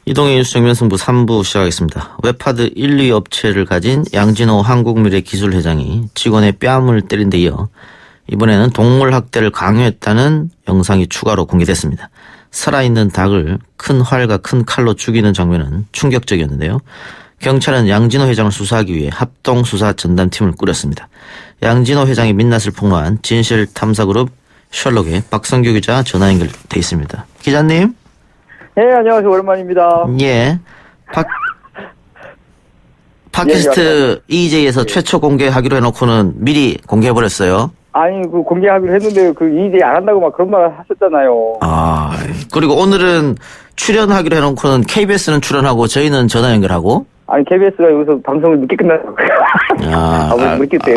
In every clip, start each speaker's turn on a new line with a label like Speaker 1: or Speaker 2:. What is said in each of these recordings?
Speaker 1: 이동의 뉴스 정면승부 3부 시작하겠습니다. 웹하드 1, 2 업체를 가진 양진호 한국미래기술회장이 직원의 뺨을 때린 데 이어 이번에는 동물학대를 강요했다는 영상이 추가로 공개됐습니다. 살아있는 닭을 큰 활과 큰 칼로 죽이는 장면은 충격적이었는데요. 경찰은 양진호 회장을 수사하기 위해 합동수사전담팀을 꾸렸습니다. 양진호 회장의 민낯을 폭로한 진실탐사그룹 셜록의 박성규 기자 전화 연결돼 있습니다. 기자님.
Speaker 2: 네, 안녕하세요. 오랜만입니다.
Speaker 1: 예. 팟캐스트 EJ에서 최초 공개하기로 해놓고는 미리 공개해버렸어요.
Speaker 2: 아니, 공개하기로 했는데, EJ 안 한다고 막 그런 말 하셨잖아요.
Speaker 1: 그리고 오늘은 출연하기로 해놓고는 KBS는 출연하고 저희는 전화 연결하고.
Speaker 2: 아니, KBS가 여기서 방송을 늦게 끝났어요.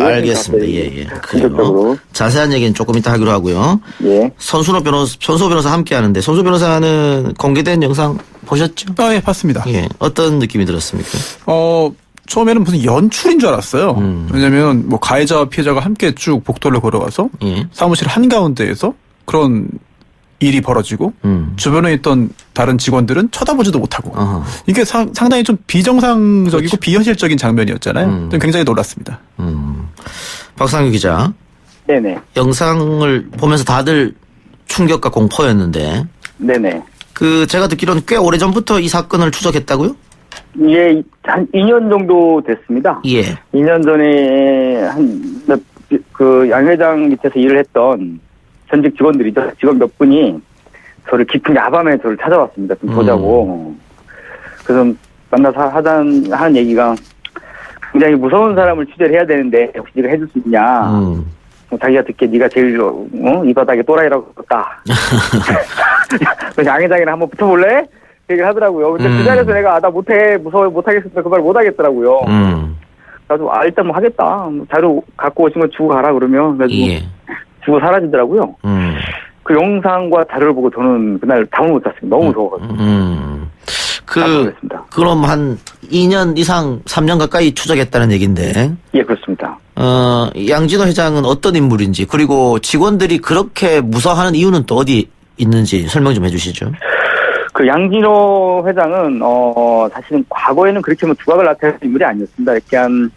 Speaker 1: 알겠습니다. 예. 그래요. 자세한 얘기는 조금 이따 하기로 하고요.
Speaker 2: 예.
Speaker 1: 손수 변호사 함께 하는데, 손수 변호사는 공개된 영상 보셨죠?
Speaker 3: 예, 봤습니다.
Speaker 1: 예. 어떤 느낌이 들었습니까?
Speaker 3: 처음에는 무슨 연출인 줄 알았어요. 왜냐면 가해자와 피해자가 함께 쭉 복도를 걸어가서 사무실 한가운데에서 그런 일이 벌어지고 주변에 있던 다른 직원들은 쳐다보지도 못하고 이게 상당히 좀 비정상적이고 그렇죠. 비현실적인 장면이었잖아요. 굉장히 놀랐습니다.
Speaker 1: 박상규 기자.
Speaker 2: 네네.
Speaker 1: 영상을 보면서 다들 충격과 공포였는데.
Speaker 2: 네네.
Speaker 1: 제가 듣기로는 꽤 오래전부터 이 사건을 추적했다고요?
Speaker 2: 예, 한 2년 정도 됐습니다.
Speaker 1: 예.
Speaker 2: 2년 전에 양 회장 밑에서 일을 했던 전직 직원들이죠. 직원 몇 분이 저를 깊은 야밤에 저를 찾아왔습니다. 좀 보자고. 그래서 만나서 하는 얘기가 굉장히 무서운 사람을 취재를 해야 되는데 혹시 네가 해줄 수 있냐. 자기가 듣기에 네가 제일 이 바닥에 또라이라고 했다. 그래서 양 회장이랑 한번 붙어볼래? 얘기를 하더라고요. 근데 그 자리에서 내가 나 못해 무서워 못하겠습니다. 그 말 못하겠더라고요. 그래서 일단 하겠다. 자료 갖고 오신 거 주고 가라 그러면 그래가지고 주고 사라지더라고요. 그 영상과 자료를 보고 저는 그날 잠을 못 잤습니다. 너무 무서워가지고.
Speaker 1: 그럼 한 2년 이상 3년 가까이 추적했다는 얘기인데.
Speaker 2: 예, 그렇습니다.
Speaker 1: 양진호 회장은 어떤 인물인지 그리고 직원들이 그렇게 무서워하는 이유는 또 어디 있는지 설명 좀 해주시죠.
Speaker 2: 양진호 회장은 사실은 과거에는 그렇게 두각을 나타내는 인물이 아니었습니다. 약간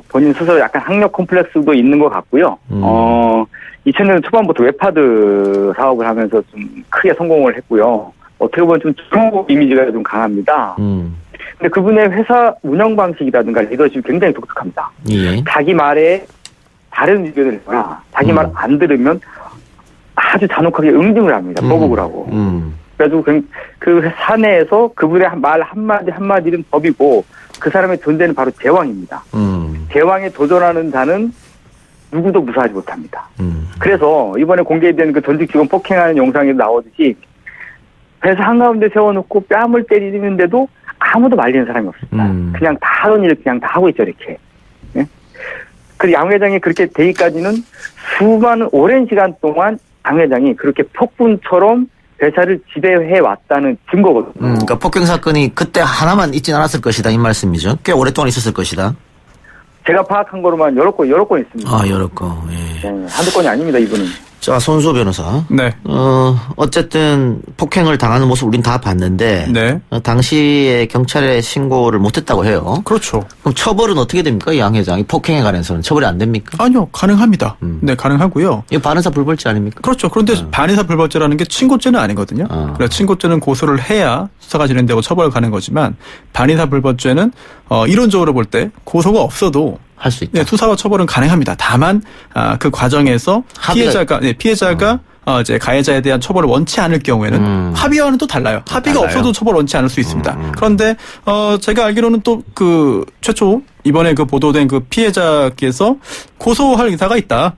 Speaker 2: 본인 스스로 약간 학력 콤플렉스도 있는 것 같고요. 2000년 초반부터 웹하드 사업을 하면서 좀 크게 성공을 했고요. 어떻게 보면 좀 중국 이미지가 좀 강합니다. 근데 그분의 회사 운영 방식이라든가 리더십이 굉장히 독특합니다.
Speaker 1: 예.
Speaker 2: 자기 말에 다른 의견을 내거나 자기 말 안 들으면 아주 잔혹하게 응징을 합니다. 보복을 하고. 그래가지고 그 회사 내에서 그분의 말 한마디는 법이고 그 사람의 존재는 바로 제왕입니다. 제왕에 도전하는 자는 누구도 무사하지 못합니다. 그래서 이번에 공개된 그 전직 직원 폭행하는 영상에 나오듯이 회사 한가운데 세워놓고 뺨을 때리는데도 아무도 말리는 사람이 없습니다. 그냥 다 하던 일을 그냥 다 하고 있죠, 이렇게. 예? 그리고 양 회장이 그렇게 되기까지는 수많은 오랜 시간 동안 양 회장이 그렇게 폭군처럼 회사를 지배해 왔다는 증거거든요.
Speaker 1: 그러니까 폭행 사건이 그때 하나만 있진 않았을 것이다 이 말씀이죠. 꽤 오랫동안 있었을 것이다.
Speaker 2: 제가 파악한 거로만 여러 건 있습니다.
Speaker 1: 여러 건. 예.
Speaker 2: 네, 한두 건이 아닙니다, 이분은.
Speaker 1: 자, 손수호 변호사.
Speaker 3: 네.
Speaker 1: 어쨌든 폭행을 당하는 모습 우린 다 봤는데.
Speaker 3: 네.
Speaker 1: 당시에 경찰에 신고를 못했다고 해요.
Speaker 3: 그렇죠. 그럼
Speaker 1: 처벌은 어떻게 됩니까? 양 회장이 폭행에 관해서는 처벌이 안 됩니까?
Speaker 3: 아니요, 가능합니다. 네, 가능하고요.
Speaker 1: 이거 반의사 불벌죄 아닙니까?
Speaker 3: 그렇죠. 그런데 반의사 불벌죄라는 게 친고죄는 아니거든요. 그래서 친고죄는 고소를 해야 수사가 진행되고 처벌을 가는 거지만 반의사 불벌죄는 이론적으로 볼 때 고소가 없어도
Speaker 1: 할 수 있다.
Speaker 3: 네, 수사와 처벌은 가능합니다. 다만 그 과정에서 피해자가 이제 가해자에 대한 처벌을 원치 않을 경우에는 합의와는 또 달라요. 합의가 없어도 처벌 원치 않을 수 있습니다. 그런데 제가 알기로는 또 최초 이번에 보도된 피해자께서 고소할 의사가 있다.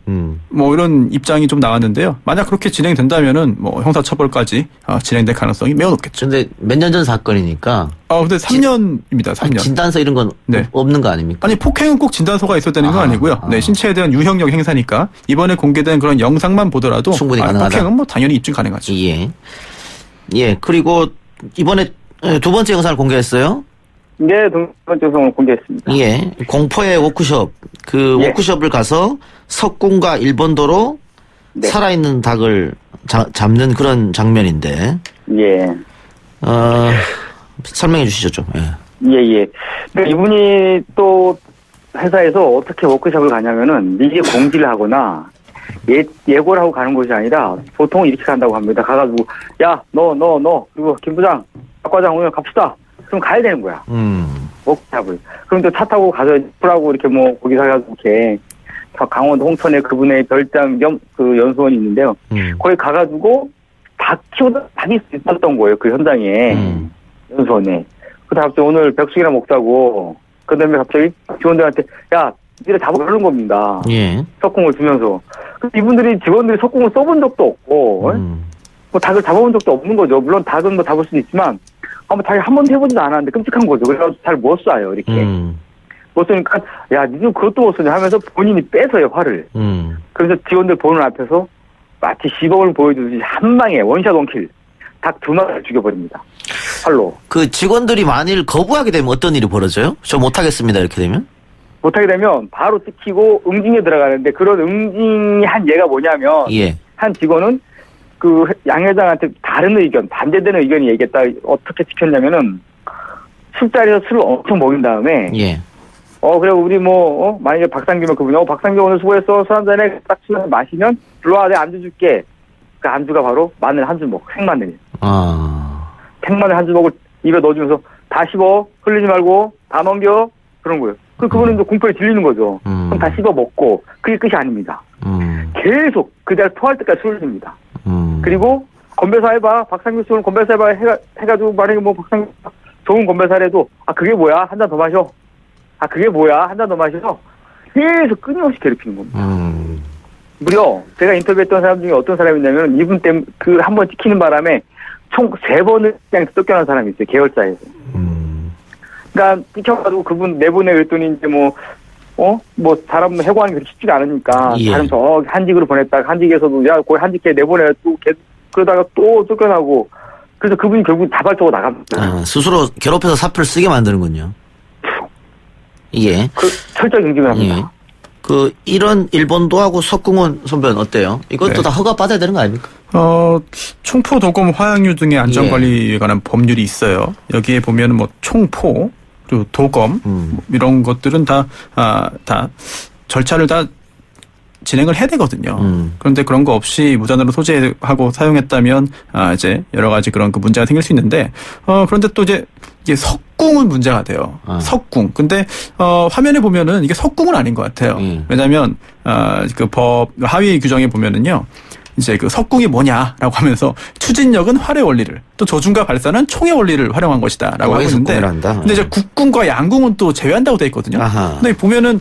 Speaker 3: 이런 입장이 좀 나왔는데요. 만약 그렇게 진행된다면은 형사처벌까지 진행될 가능성이 매우 높겠죠.
Speaker 1: 근데 몇 년 전 사건이니까.
Speaker 3: 근데 3년입니다. 3년.
Speaker 1: 진단서 이런 건 없는 거 아닙니까?
Speaker 3: 아니, 폭행은 꼭 진단서가 있어야 되는 건 아니고요. 네, 신체에 대한 유형력 행사니까 이번에 공개된 그런 영상만 보더라도
Speaker 1: 충분히 가능하다.
Speaker 3: 폭행은 당연히 입증 가능하죠.
Speaker 1: 예. 그리고 이번에 두 번째 영상을 공개했어요.
Speaker 2: 네, 두 번째 영상을 공개했습니다.
Speaker 1: 예. 공포의 워크숍. 워크숍을 가서 석궁과 일본도로 살아있는 닭을 잡는 그런 장면인데.
Speaker 2: 예.
Speaker 1: 설명해 주시죠 좀. 예.
Speaker 2: 예. 근데 이분이 또 회사에서 어떻게 워크숍을 가냐면은 미리 공지를 하거나 예고를 하고 가는 것이 아니라 보통 이렇게 간다고 합니다. 가가지고 야 너 그리고 김 부장 박 과장 오늘 갑시다. 그럼 가야 되는 거야. 워크숍을. 그럼 또 차 타고 가서 풀하고 이렇게 뭐 거기서 가가지고 이렇게 강원도 홍천에 그분의 별장 겸 그 연수원이 있는데요. 거기 가가지고 닭 키우다 닭이 있었던 거예요. 그 현장에 연수원에. 그래서 갑자기 오늘 백숙이나 먹자고. 그 다음에 갑자기 직원들한테 야 니네 잡아 그러는 겁니다.
Speaker 1: 예.
Speaker 2: 석궁을 주면서. 직원들이 석궁을 써본 적도 없고 뭐 닭을 잡아본 적도 없는 거죠. 물론 닭은 뭐 잡을 수도 있지만 닭이 한 번도 해보지도 않았는데 끔찍한 거죠. 그래서 잘 못 쏴요. 이렇게. 못 쏘니까 야 니는 그것도 못 쏘냐 하면서 본인이 뺏어요. 화를. 그래서 직원들 보는 앞에서 마치 시범을 보여주듯이 한 방에 원샷 원킬 닭 2마리를 죽여버립니다. 팔로.
Speaker 1: 그 직원들이 만일 거부하게 되면 어떤 일이 벌어져요? 저 못하겠습니다 이렇게 되면?
Speaker 2: 못하게 되면 바로 찍히고 응징에 들어가는데 그런 응징이 한 예가 뭐냐면
Speaker 1: 예.
Speaker 2: 한 직원은 그 양 회장한테 다른 의견 반대되는 의견이 얘기했다. 어떻게 지켰냐면은 술자리에서 술을 엄청 먹인 다음에
Speaker 1: 예.
Speaker 2: 그래 우리 만약에 박상규면 그분이 박상규 오늘 수고했어. 술 한 잔에 딱 술 마시면 들어와 내가 안주 줄게. 그 안주가 바로 마늘 한 주먹 생마늘. 생마늘 한 주먹을 입에 넣어주면서 다 씹어 흘리지 말고 다 넘겨 그런 거예요. 그분은 이제 공포에 질리는 거죠. 그럼 다 씹어 먹고 그게 끝이 아닙니다. 계속 그대로 토할 때까지 술을 줍니다. 그리고 건배사 해봐 박상규 씨는 건배사 해봐 해가지고 만약에 뭐 박상규 좋은 건배사래도 그게 뭐야 한 잔 더 마셔. 그게 뭐야 한 잔 더 마셔. 계속 끊임없이 괴롭히는 겁니다. 무려 제가 인터뷰했던 사람 중에 어떤 사람이 있냐면 이분 때문에 그 한 번 찍히는 바람에 총 3번을 그냥 쫓겨난 사람이 있어요. 계열사에서. 그러니까 찍혀가지고 그분 내보내 그랬더니 이제 사람 해고하는 게 쉽지가 않으니까
Speaker 1: 예.
Speaker 2: 다른 한직으로 보냈다가 한직에서도 야 거기 한직에 내보내 또 계속 그러다가 또 쫓겨나고 그래서 그분이 결국 자발적으로 나갑니다.
Speaker 1: 스스로 괴롭혀서 사표를 쓰게 만드는군요. 예.
Speaker 2: 철저히 응징을 합니다.
Speaker 1: 예. 이런 일본도하고 석궁은 선배는 어때요? 이것도
Speaker 3: 네.
Speaker 1: 다 허가 받아야 되는 거 아닙니까?
Speaker 3: 총포, 도검, 화약류 등의 안전관리에 관한 법률이 있어요. 여기에 보면 총포, 그리고 도검, 이런 것들은 다 절차를 다 진행을 해야 되거든요. 그런데 그런 거 없이 무단으로 소지하고 사용했다면 이제 여러 가지 그런 그 문제가 생길 수 있는데 그런데 또 이제 이게 석궁은 문제가 돼요. 석궁. 근데 화면에 보면은 이게 석궁은 아닌 것 같아요. 왜냐하면 그 법 하위 규정에 보면은요. 이제 그 석궁이 뭐냐라고 하면서 추진력은 활의 원리를 또 조준과 발사는 총의 원리를 활용한 것이다라고 하고 있는데 근데 이제 국궁과 양궁은 또 제외한다고 돼 있거든요. 근데 보면은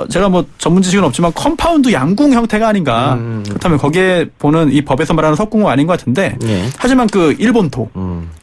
Speaker 3: 제가 뭐 전문 지식은 없지만 컴파운드 양궁 형태가 아닌가. 그렇다면 거기에 보는 이 법에서 말하는 석궁은 아닌 것 같은데 하지만 그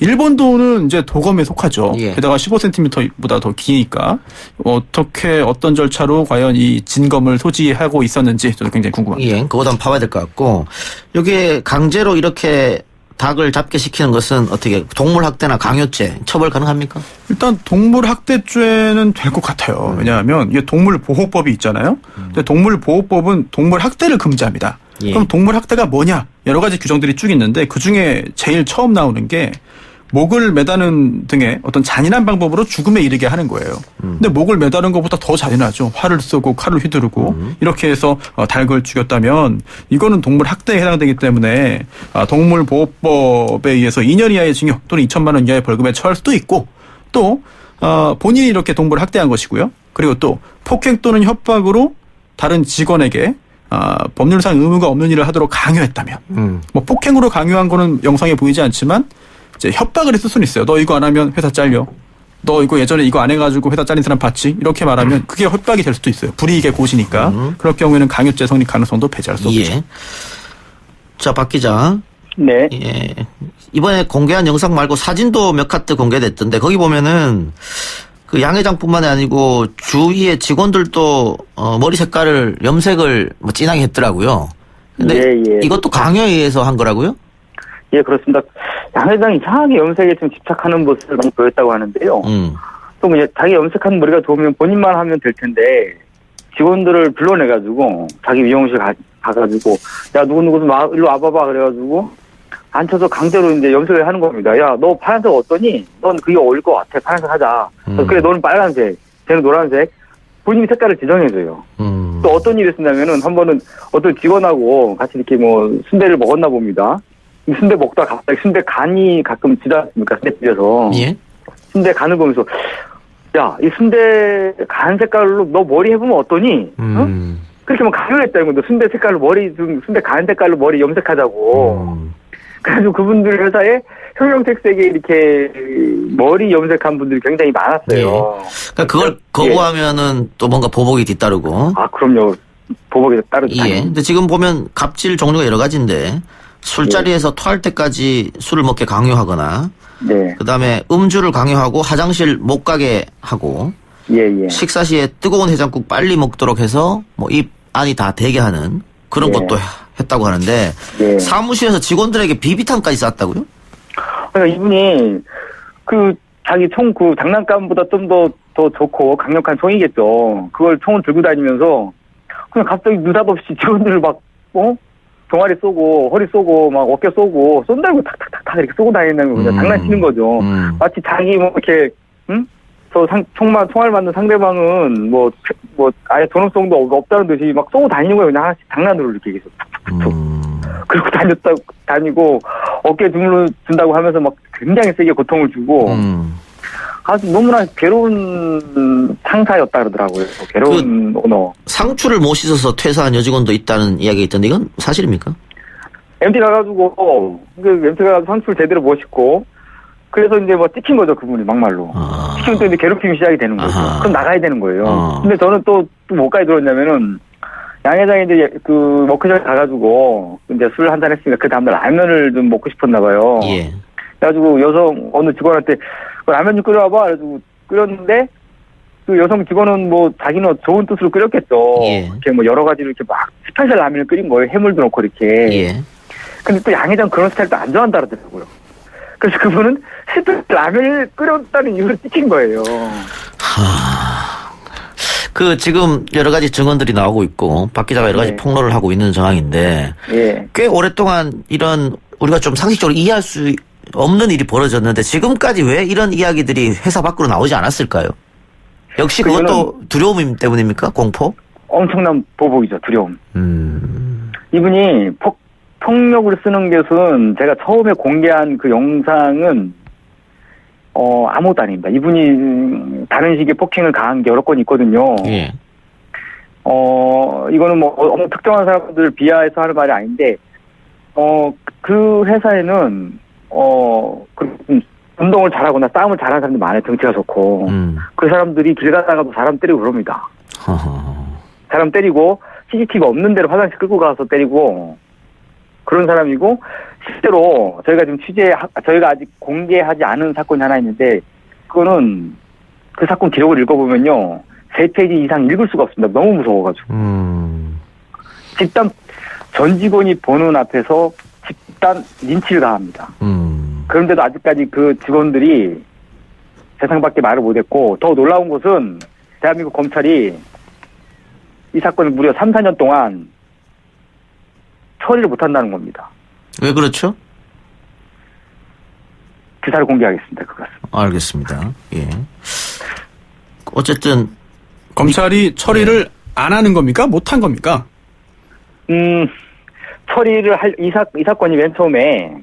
Speaker 3: 일본도는 이제 도검에 속하죠. 게다가 15cm보다 더 기니까 어떤 절차로 과연 이 진검을 소지하고 있었는지 저도 굉장히 궁금합니다.
Speaker 1: 예, 그보다 파봐야 될 것 같고 여기에 강제로 이렇게 닭을 잡게 시키는 것은 어떻게 동물학대나 강요죄 처벌 가능합니까?
Speaker 3: 일단 동물학대죄는 될 것 같아요. 왜냐하면 이게 동물보호법이 있잖아요. 근데 동물보호법은 동물학대를 금지합니다. 그럼 동물학대가 뭐냐? 여러 가지 규정들이 쭉 있는데 그중에 제일 처음 나오는 게 목을 매다는 등의 어떤 잔인한 방법으로 죽음에 이르게 하는 거예요. 근데 목을 매다는 것보다 더 잔인하죠. 활을 쏘고 칼을 휘두르고 이렇게 해서 닭을 죽였다면 이거는 동물 학대에 해당되기 때문에 동물보호법에 의해서 2년 이하의 징역 또는 2천만 원 이하의 벌금에 처할 수도 있고 또 본인이 이렇게 동물을 학대한 것이고요. 그리고 또 폭행 또는 협박으로 다른 직원에게 법률상 의무가 없는 일을 하도록 강요했다면 뭐 폭행으로 강요한 거는 영상에 보이지 않지만 이제 협박을 했을 수는 있어요. 너 이거 안 하면 회사 잘려. 너 이거 예전에 이거 안 해가지고 회사 잘린 사람 봤지? 이렇게 말하면 그게 협박이 될 수도 있어요. 불이익의 고시니까. 그럴 경우에는 강요죄 성립 가능성도 배제할 수 없죠.
Speaker 1: 예. 자, 박 기자.
Speaker 2: 네.
Speaker 1: 예. 이번에 공개한 영상 말고 사진도 몇 카트 공개됐던데 거기 보면은 그 양 회장뿐만이 아니고 주위의 직원들도 머리 색깔을 염색을 진하게 했더라고요. 근데 이것도 강요에 의해서 한 거라고요?
Speaker 2: 예, 그렇습니다. 양 회장이 이상하게 염색에 좀 집착하는 모습을 많이 보였다고 하는데요. 또 자기 염색한 머리가 좋으면 본인만 하면 될 텐데 직원들을 불러내가지고 자기 미용실 가가지고 야 누구 좀 일로 와봐봐 그래가지고 앉혀서 강제로 이제 염색을 하는 겁니다. 야, 너 파란색 어떠니? 넌 그게 어울릴 것 같아. 파란색 하자. 그래, 너는 빨간색, 쟤는 노란색. 본인이 색깔을 지정해줘요. 또 어떤 일이 있었냐면은 한 번은 어떤 직원하고 같이 이렇게 뭐 순대를 먹었나 봅니다. 순대 먹다 갑자기 순대 간이 가끔 지지 않습니까? 순대집에서.
Speaker 1: 예.
Speaker 2: 순대 간을 보면서 야, 이 순대 간 색깔로 너 머리 해보면 어떠니? 어? 그렇게 뭐 강요했다는 건데 순대 색깔로 머리 좀 순대 간 색깔로 머리 염색하자고. 그래가지고 그분들 회사에 형형색색에 이렇게 머리 염색한 분들이 굉장히 많았어요.
Speaker 1: 예. 그러니까 그걸 거부하면은 또 뭔가 보복이 뒤따르고.
Speaker 2: 아, 그럼요. 보복에 따르죠.
Speaker 1: 예. 근데 지금 보면 갑질 종류가 여러 가지인데 술자리에서 토할 때까지 술을 먹게 강요하거나,
Speaker 2: 네.
Speaker 1: 그다음에 음주를 강요하고 화장실 못 가게 하고,
Speaker 2: 예.
Speaker 1: 식사 시에 뜨거운 해장국 빨리 먹도록 해서 뭐 입 안이 다 되게 하는 그런 것도 했다고 하는데, 사무실에서 직원들에게 비비탄까지 쐈다고요?
Speaker 2: 그러니까 이분이 그 자기 총 그 장난감보다 좀 더 좋고 강력한 총이겠죠. 그걸 총을 들고 다니면서 그냥 갑자기 느닷없이 직원들을 막 종아리 쏘고 허리 쏘고 막 어깨 쏘고 쏜다고 탁탁탁탁 이렇게 쏘고 다니는 거 그냥 장난치는 거죠. 마치 자기 뭐 이렇게 총알 맞는 상대방은 뭐 아예 존엄성도 없다는 듯이 막 쏘고 다니는 거예요. 그냥 하나씩 장난으로 이렇게 계속 툭툭툭. 그리고 다니고 어깨 주물러 준다고 하면서 막 굉장히 세게 고통을 주고 아주 너무나 괴로운 상사였다 그러더라고요. 괴로운 오너.
Speaker 1: 상추를 못 씻어서 퇴사한 여직원도 있다는 이야기가 있던데 이건 사실입니까?
Speaker 2: MT 가가지고 MT 가가지고 상추를 제대로 못 씻고 그래서 이제 뭐 찍힌 거죠, 그분이 막말로. 찍히면 또 이제 괴롭힘이 시작이 되는 거죠. 그럼 나가야 되는 거예요. 근데 저는 또 뭐까지 들었냐면은 양 회장이 이제 그 워크숍에 가가지고 이제 술 한잔 했으니까 그 다음날 라면을 좀 먹고 싶었나 봐요.
Speaker 1: 예.
Speaker 2: 그래가지고 여성 어느 직원한테 라면 좀 끓여와봐. 그래가지고 끓였는데 그 여성 직원은 뭐 자기는 좋은 뜻으로 끓였겠죠.
Speaker 1: 예.
Speaker 2: 이렇게 뭐 여러 가지로 이렇게 막 스페셜 라면을 끓인 거예요. 해물도 넣고 이렇게.
Speaker 1: 예. 근데
Speaker 2: 또 양 회장 그런 스타일도 안 좋아한다 그러더라고요. 그래서 그분은 스페셜 라면을 끓였다는 이유로 찍힌 거예요.
Speaker 1: 그 지금 여러 가지 증언들이 나오고 있고 박 기자가 여러 가지 폭로를 하고 있는 상황인데 꽤 오랫동안 이런 우리가 좀 상식적으로 이해할 수 없는 일이 벌어졌는데 지금까지 왜 이런 이야기들이 회사 밖으로 나오지 않았을까요? 역시 그것도 두려움 때문입니까? 공포?
Speaker 2: 엄청난 보복이죠. 두려움. 이분이 폭력을 쓰는 것은 제가 처음에 공개한 그 영상은 아무것도 아닙니다. 이분이 다른 식의 폭행을 가한 게 여러 건 있거든요.
Speaker 1: 예.
Speaker 2: 이거는 뭐 어느 특정한 사람들을 비하해서 하는 말이 아닌데 그 회사에는 운동을 잘하거나 싸움을 잘하는 사람들이 많아요. 덩치가 좋고. 그 사람들이 길 가다가도 사람 때리고 그럽니다. 사람 때리고 CCTV 없는 데로 화장실 끌고 가서 때리고 그런 사람이고 실제로 저희가 지금 저희가 아직 공개하지 않은 사건이 하나 있는데 그거는 그 사건 기록을 읽어보면요. 3페이지 이상 읽을 수가 없습니다. 너무 무서워가지고. 집단 전 직원이 보는 앞에서 집단 린치를 가합니다. 그런데도 아직까지 그 직원들이 세상밖에 말을 못했고 더 놀라운 것은 대한민국 검찰이 이 사건을 무려 3, 4년 동안 처리를 못한다는 겁니다.
Speaker 1: 왜 그렇죠?
Speaker 2: 기사를 공개하겠습니다. 그것은.
Speaker 1: 알겠습니다. 예. 어쨌든
Speaker 3: 검찰이 처리를 안 하는 겁니까? 못한 겁니까?
Speaker 2: 처리를 할 이 사건이 맨 처음에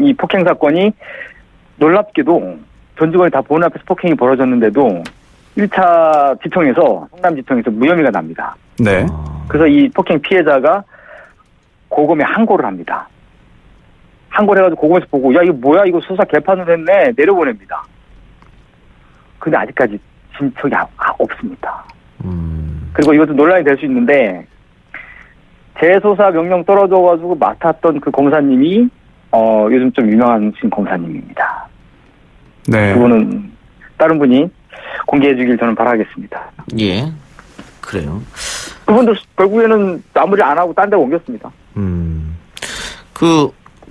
Speaker 2: 이 폭행 사건이 놀랍게도 전 직원이 다 보는 앞에서 폭행이 벌어졌는데도 1차 지청에서 성남지청에서 무혐의가 납니다.
Speaker 3: 네.
Speaker 2: 그래서 이 폭행 피해자가 고검에 항고를 합니다. 항고를 해가지고 고검에서 보고 야 이거 뭐야 이거 수사 개판을 했네 내려보냅니다. 근데 아직까지 진척이 없습니다. 그리고 이것도 논란이 될 수 있는데 재수사 명령 떨어져가지고 맡았던 그 검사님이 요즘 좀 유명하신 검사님입니다.
Speaker 3: 네.
Speaker 2: 그분은 다른 분이 공개해 주길 저는 바라겠습니다.
Speaker 1: 예. 그래요.
Speaker 2: 그분도 결국에는 마무리 안 하고 딴 데 옮겼습니다.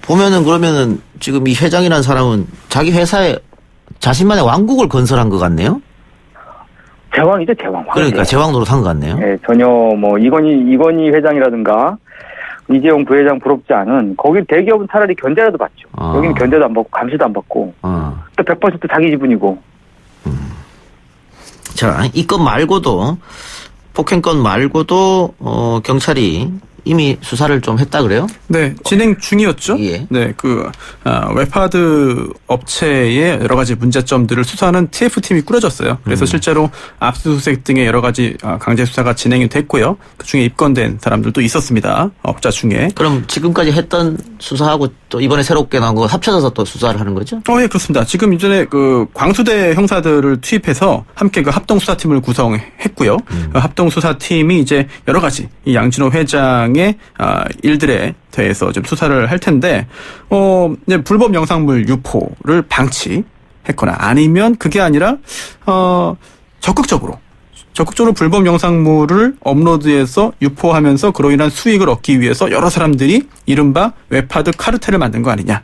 Speaker 1: 보면은 그러면은 지금 이 회장이라는 사람은 자기 회사에 자신만의 왕국을 건설한 것 같네요?
Speaker 2: 제왕이죠, 제왕.
Speaker 1: 그러니까 제왕 노릇한 것 같네요.
Speaker 2: 네, 전혀 뭐 이건희 회장이라든가 이재용 부회장 부럽지 않은 거기 대기업은 차라리 견제라도 받죠.
Speaker 1: 아.
Speaker 2: 여기는 견제도 안 받고 감시도 안 받고 또 100% 자기 지분이고.
Speaker 1: 자, 이 건 말고도 폭행건 말고도 경찰이 이미 수사를 좀 했다 그래요?
Speaker 3: 네, 진행 중이었죠.
Speaker 1: 예.
Speaker 3: 네, 웹하드 업체의 여러 가지 문제점들을 수사하는 TF팀이 꾸려졌어요. 그래서 실제로 압수수색 등의 여러 가지 강제 수사가 진행이 됐고요. 그 중에 입건된 사람들도 있었습니다. 업자 중에.
Speaker 1: 그럼 지금까지 했던 수사하고 또 이번에 새롭게 나온 거 합쳐져서 또 수사를 하는 거죠?
Speaker 3: 예, 그렇습니다. 지금 이전에 광수대 형사들을 투입해서 함께 합동수사팀을 구성했고요. 합동수사팀이 이제 여러 가지 이 양진호 회장의 일들에 대해서 좀 수사를 할 텐데, 이제 불법 영상물 유포를 방치했거나 아니면 그게 아니라, 적극적으로 불법 영상물을 업로드해서 유포하면서 그로 인한 수익을 얻기 위해서 여러 사람들이 이른바 웹하드 카르텔을 만든 거 아니냐.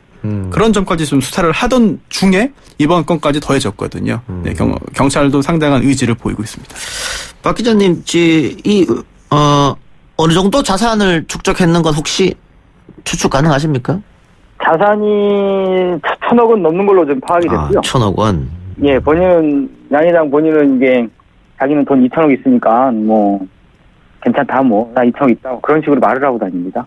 Speaker 3: 그런 점까지 좀 수사를 하던 중에 이번 건까지 더해졌거든요. 네, 경찰도 상당한 의지를 보이고 있습니다.
Speaker 1: 박 기자님, 어느 정도 자산을 축적했는 건 혹시 추측 가능하십니까?
Speaker 2: 자산이 1,000억 원 넘는 걸로 좀 파악이 됐고요.
Speaker 1: 1,000억 원.
Speaker 2: 예, 양 회장 본인은 이게 자기는 돈 2,000억 있으니까 뭐 괜찮다, 나 2,000억 있다, 그런 식으로 말을 하고 다닙니다.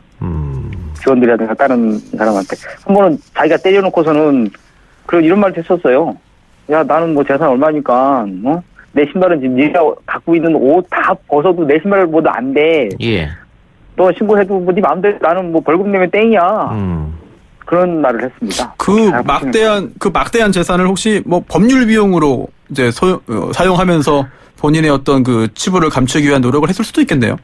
Speaker 2: 직원들이라든가 다른 사람한테 한 번은 자기가 때려놓고서는 이런 말도 했었어요. 야, 나는 뭐 재산 얼마니까 내 신발은 지금 네가 갖고 있는 옷 다 벗어도 내 신발보다 안 돼.
Speaker 1: 예.
Speaker 2: 너 신고해도 뭐 네 마음대로, 나는 뭐 벌금 내면 땡이야. 그런 말을 했습니다.
Speaker 3: 그 막대한 재산을 혹시 뭐 법률 비용으로 이제 사용하면서 본인의 어떤 치부를 감추기 위한 노력을 했을 수도 있겠네요.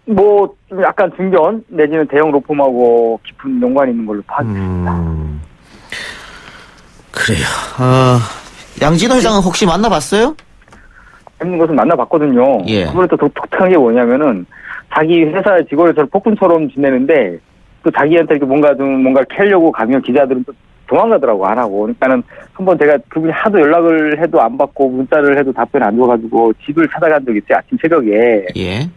Speaker 2: 좀 약간 중견 내지는 대형 로펌하고 깊은 연관이 있는 걸로 파악했습니다.
Speaker 1: 그래요. 양진호 회장은 혹시 만나봤어요?
Speaker 2: 재밌는 것은 만나봤거든요.
Speaker 1: 예.
Speaker 2: 그번에 또 독특한 게 뭐냐면은 자기 회사 직원을 저를 폭군처럼 지내는데 또 자기한테 이렇게 뭔가 캐려고 가면 기자들은 또 도망가더라고, 안 하고. 그러니까는 한번 제가 그분이 하도 연락을 해도 안 받고 문자를 해도 답변 안 줘가지고 집을 찾아간 적이 있어요, 아침 새벽에.
Speaker 1: 예.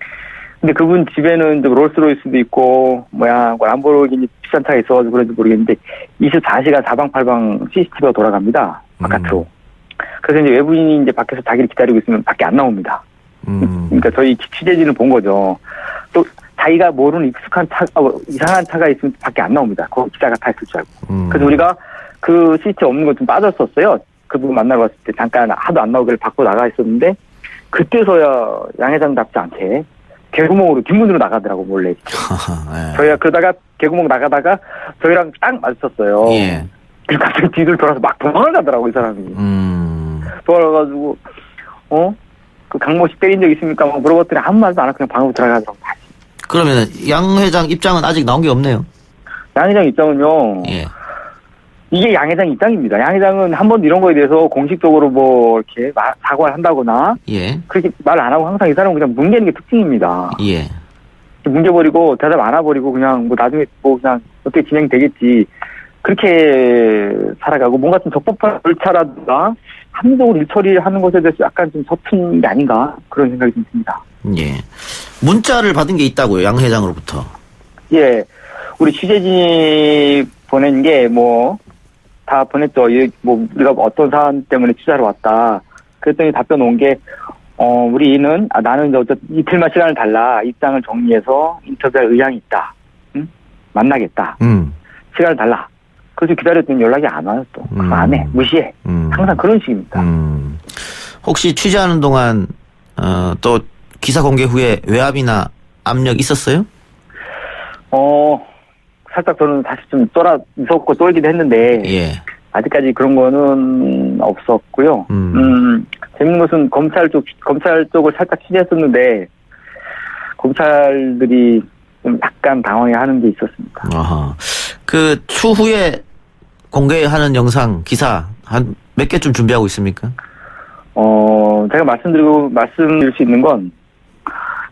Speaker 2: 근데 그분 집에는 롤스로이스도 있고, 람보르기니 비싼 차가 있어가지고 그런지 모르겠는데, 24시간 사방팔방 CCTV가 돌아갑니다, 바깥으로. 그래서 이제 외부인이 이제 밖에서 자기를 기다리고 있으면 밖에 안 나옵니다. 그러니까 저희 취재진을 본 거죠. 또, 자기가 모르는 익숙한 이상한 차가 있으면 밖에 안 나옵니다. 그거 기자가 타 있을 줄 알고. 그래서 우리가 그 CCTV 없는 거 좀 빠졌었어요. 그분 만나러 갔을 때 잠깐 하도 안 나오길래 밖으로 나가 있었는데, 그때서야 양 회장답지 않게 개구멍으로 뒷문으로 나가더라고, 몰래.
Speaker 1: 예.
Speaker 2: 저희가 그러다가 개구멍 나가다가 저희랑 딱 마주쳤어요.
Speaker 1: 예.
Speaker 2: 그리고 갑자기 뒤를 돌아서 막 도망을 가더라고, 이 사람이. 도망가가지고 그 강모 씨 때린 적 있습니까? 막 물어봤더니 아무 말도 안 하고 그냥 방으로 들어가더라고.
Speaker 1: 그러면 양 회장 입장은 아직 나온 게 없네요.
Speaker 2: 양 회장 입장은요.
Speaker 1: 예.
Speaker 2: 이게 양 회장 입장입니다. 양 회장은 한 번도 이런 거에 대해서 공식적으로 뭐 이렇게 사과를 한다거나
Speaker 1: 예.
Speaker 2: 그렇게 말 안 하고 항상 이 사람은 그냥 뭉개는 게 특징입니다.
Speaker 1: 예.
Speaker 2: 뭉개버리고 대답 안 해버리고 그냥 뭐 나중에 뭐 그냥 어떻게 진행되겠지. 그렇게 살아가고 뭔가 좀 적법한 절차라든가 합리적으로 일 처리하는 것에 대해서 약간 좀 서툰 게 아닌가 그런 생각이 좀 듭니다.
Speaker 1: 예. 문자를 받은 게 있다고요, 양 회장으로부터.
Speaker 2: 예. 우리 취재진이 보낸 게 다 보냈죠. 우리가 어떤 사안 때문에 취재하러 왔다. 그랬더니 답변 온 게, 우리는, 나는 이틀만 시간을 달라. 입장을 정리해서 인터뷰할 의향이 있다. 응? 만나겠다. 시간을 달라. 그래서 기다렸더니 연락이 안 와요, 또. 그거 안 해. 무시해. 항상 그런 식입니다.
Speaker 1: 혹시 취재하는 동안, 또 기사 공개 후에 외압이나 압력 있었어요?
Speaker 2: 살짝 저는 사실 좀 무섭고 쫄기도 했는데,
Speaker 1: 예.
Speaker 2: 아직까지 그런 거는 없었고요. 재밌는 것은 검찰 쪽을 살짝 취재했었는데, 검찰들이 좀 약간 당황해 하는 게 있었습니다.
Speaker 1: 아하. 그 추후에 공개하는 영상, 기사, 한 몇 개쯤 준비하고 있습니까?
Speaker 2: 제가 말씀드릴 수 있는 건,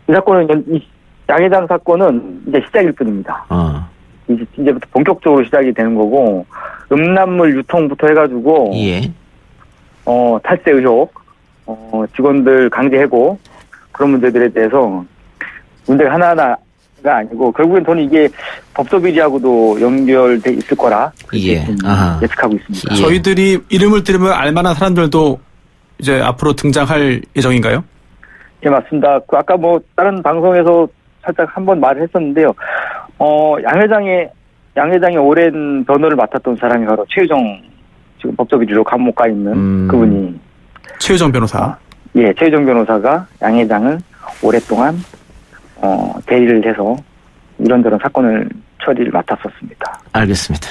Speaker 2: 이 사건은, 양 회장 사건은 이제 시작일 뿐입니다. 이제부터 본격적으로 시작이 되는 거고, 음란물 유통부터 해가지고,
Speaker 1: 예.
Speaker 2: 탈세 의혹, 직원들 강제 해고, 그런 문제들에 대해서 문제가 하나하나가 아니고 결국엔 저는 이게 법조비리하고도 연결돼 있을 거라
Speaker 1: 예.
Speaker 2: 예측하고 있습니다.
Speaker 1: 예.
Speaker 3: 저희들이 이름을 들으면 알만한 사람들도 이제 앞으로 등장할 예정인가요?
Speaker 2: 예, 맞습니다. 그 아까 뭐 다른 방송에서 살짝 한번 말을 했었는데요. 양 회장의 오랜 변호를 맡았던 사람이 바로 최유정 지금 법조비리로 감옥 가 있는 그분이
Speaker 3: 최유정 변호사.
Speaker 2: 예, 최유정 변호사가 양 회장을 오랫동안 대리를 해서 이런저런 사건을 처리를 맡았었습니다.
Speaker 1: 알겠습니다.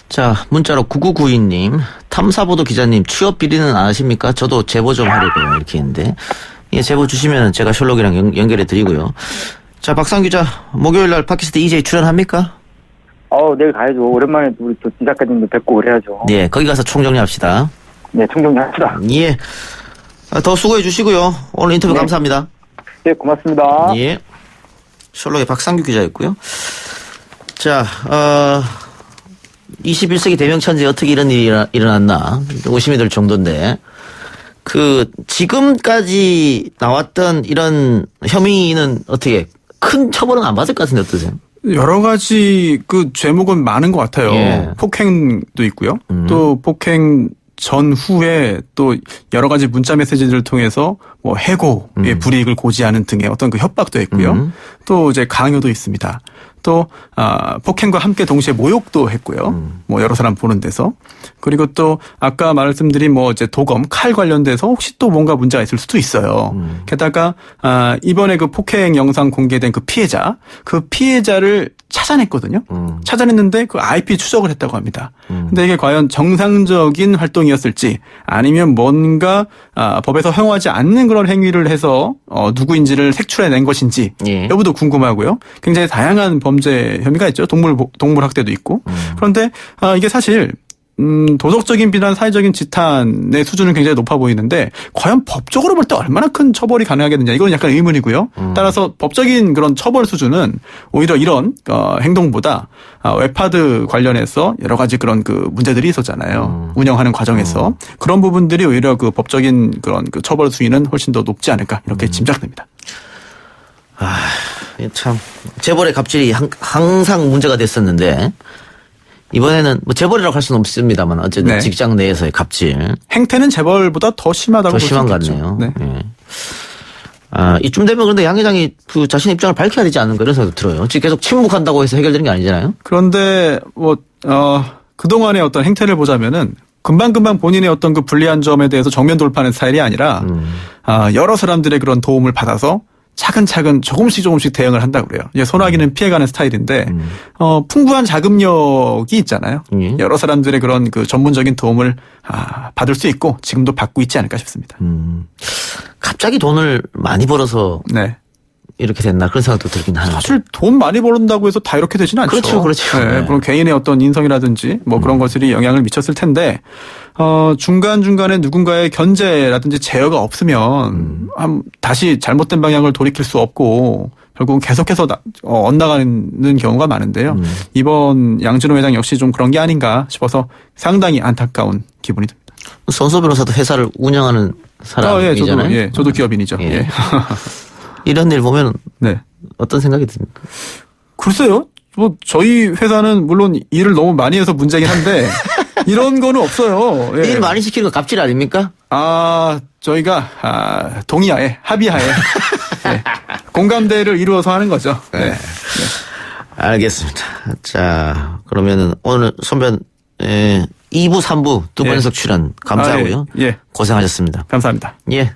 Speaker 1: 자, 문자로 9992님, 탐사보도 기자님, 취업 비리는 안 하십니까? 저도 제보 좀 하려고요. 이렇게 했는데. 예, 제보 주시면 제가 셜록이랑 연결해 드리고요. 자, 박상 기자, 목요일 날 팟캐스트 EJ 출연합니까?
Speaker 2: 내일 가야죠. 오랜만에 우리 또 기자님도 뵙고 그래야죠.
Speaker 1: 네, 거기 가서 총정리합시다.
Speaker 2: 네, 총정리합시다.
Speaker 1: 예. 더 수고해 주시고요. 오늘 인터뷰
Speaker 2: 네.
Speaker 1: 감사합니다.
Speaker 2: 네, 고맙습니다.
Speaker 1: 예. 셜록의 박상규 기자였고요. 자, 21세기 대명천지에 어떻게 이런 일이 일어났나 의심이 들 정도인데, 지금까지 나왔던 이런 혐의는 어떻게 큰 처벌은 안 받을 것 같은데 어떠세요?
Speaker 3: 여러 가지 그 죄목은 많은 것 같아요.
Speaker 1: 예.
Speaker 3: 폭행도 있고요. 또 폭행 전후에 또 여러 가지 문자 메시지를 통해서 뭐 해고의 불이익을 고지하는 등의 어떤 그 협박도 했고요. 또 이제 강요도 있습니다. 또 폭행과 함께 동시에 모욕도 했고요. 뭐 여러 사람 보는 데서. 그리고 또 아까 말씀드린 뭐 이제 도검, 칼 관련돼서 혹시 또 뭔가 문제가 있을 수도 있어요. 게다가 이번에 그 폭행 영상 공개된 그 피해자를 찾아냈거든요. 찾아냈는데 그 IP 추적을 했다고 합니다. 근데 이게 과연 정상적인 활동이었을지 아니면 뭔가 법에서 허용하지 않는 그런 행위를 해서 누구인지를 색출해낸 것인지
Speaker 1: 예.
Speaker 3: 여부도 궁금하고요. 굉장히 다양한 범죄 혐의가 있죠. 동물 학대도 있고. 그런데 이게 사실 도덕적인 비난, 사회적인 지탄의 수준은 굉장히 높아 보이는데 과연 법적으로 볼 때 얼마나 큰 처벌이 가능하겠느냐 이건 약간 의문이고요. 따라서 법적인 그런 처벌 수준은 오히려 이런 행동보다 웹하드 관련해서 여러 가지 그런 그 문제들이 있었잖아요. 운영하는 과정에서 그런 부분들이 오히려 그 법적인 그런 그 처벌 수위는 훨씬 더 높지 않을까 이렇게 짐작됩니다.
Speaker 1: 참 재벌의 갑질이 항상 문제가 됐었는데 이번에는 뭐 재벌이라고 할 수는 없습니다만 어쨌든
Speaker 3: 네.
Speaker 1: 직장 내에서의 갑질
Speaker 3: 행태는 재벌보다 더 심하다고
Speaker 1: 더
Speaker 3: 볼 수
Speaker 1: 심한 것
Speaker 3: 있겠죠.
Speaker 1: 같네요.
Speaker 3: 네.
Speaker 1: 예. 이쯤 되면 그런데 양 회장이 그 자신의 입장을 밝혀야 되지 않는가 이런 생각도 들어요. 지금 계속 침묵한다고 해서 해결되는 게 아니잖아요.
Speaker 3: 그런데 뭐 그동안의 어떤 행태를 보자면은 금방금방 본인의 어떤 그 불리한 점에 대해서 정면 돌파하는 스타일이 아니라 여러 사람들의 그런 도움을 받아서 차근차근 조금씩 대응을 한다고 그래요. 이제 소나기는 피해가는 스타일인데 풍부한 자금력이 있잖아요. 여러 사람들의 그런 그 전문적인 도움을 받을 수 있고 지금도 받고 있지 않을까 싶습니다.
Speaker 1: 갑자기 돈을 많이 벌어서
Speaker 3: 네.
Speaker 1: 이렇게 됐나 그런 생각도 들긴 하는데.
Speaker 3: 사실 돈 많이 벌는다고 해서 다 이렇게 되지는 않죠.
Speaker 1: 그렇죠.
Speaker 3: 네,
Speaker 1: 네.
Speaker 3: 물론 개인의 어떤 인성이라든지 뭐 그런 것들이 영향을 미쳤을 텐데 중간중간에 누군가의 견제라든지 제어가 없으면 다시 잘못된 방향을 돌이킬 수 없고 결국은 계속해서 엇나가는 경우가 많은데요. 이번 양진호 회장 역시 좀 그런 게 아닌가 싶어서 상당히 안타까운 기분이 듭니다.
Speaker 1: 손소 변호사도 회사를 운영하는 사람이잖아요.
Speaker 3: 저도 기업인이죠.
Speaker 1: 예.
Speaker 3: 예.
Speaker 1: 이런 일 보면
Speaker 3: 네.
Speaker 1: 어떤 생각이 듭니까?
Speaker 3: 글쎄요. 뭐 저희 회사는 물론 일을 너무 많이 해서 문제긴 한데 이런 거는 없어요. 예.
Speaker 1: 일 많이 시키는 거 갑질 아닙니까?
Speaker 3: 저희가 동의하에 합의하에 네. 공감대를 이루어서 하는 거죠. 네. 네.
Speaker 1: 알겠습니다. 자, 그러면은 오늘 선변 2부, 3부 두 번연속 출연 감사하고요.
Speaker 3: 예.
Speaker 1: 고생하셨습니다.
Speaker 3: 감사합니다.
Speaker 1: 예.